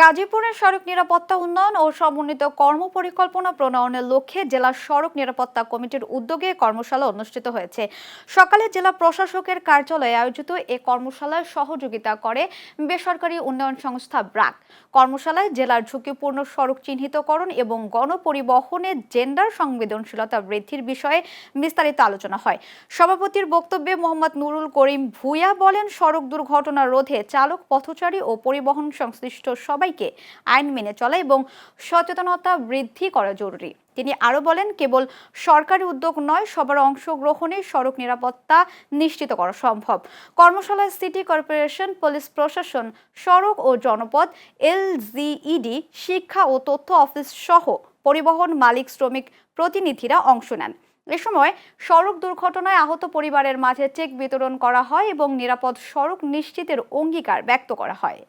গাজীপুরের সড়ক নিরাপত্তা উন্নয়ন ও সমন্বিত কর্মপরিকল্পনা প্রণয়নের লক্ষ্যে জেলা সড়ক নিরাপত্তা কমিটির উদ্যোগে কর্মশালা অনুষ্ঠিত হয়েছে। সকালে জেলা প্রশাসকের কার্যালয়ে আয়োজিত এ কর্মশালায় সহযোগিতা করে বেসরকারি উন্নয়ন সংস্থা ব্র্যাক। কর্মশালায় জেলার ঝুঁকিপূর্ণ সড়ক চিহ্নিতকরণ এবং গণপরিবহনে জেন্ডার সংবেদনশীলতা বৃদ্ধির বিষয়ে বিস্তারিত আলোচনা হয়। সভাপতির বক্তব্যে মোহাম্মদ নুরুল করিম ভূঁইয়া বলেন, সড়ক দুর্ঘটনা রোধে চালক, পথচারী ও পরিবহন সংশ্লিষ্ট সবাইকে আইন মেনে চলা এবং সচেতনতা বৃদ্ধি করা জরুরি। তিনি আরো বলেন, কেবল সরকারি উদ্যোগ নয়, সবার অংশগ্রহণে সড়ক নিরাপত্তা নিশ্চিত করা সম্ভব। কর্মশালায় সিটি কর্পোরেশন, পুলিশ প্রশাসন, সড়ক ও জনপদ, এলজিইডি, শিক্ষা ও তথ্য অফিস সহ পরিবহন মালিক, শ্রমিক প্রতিনিধিরা অংশ নেন। এ সময় সড়ক দুর্ঘটনায় আহত পরিবারের মাঝে চেক বিতরণ করা হয় এবং নিরাপদ সড়ক নিশ্চিতের অঙ্গীকার ব্যক্ত করা হয়।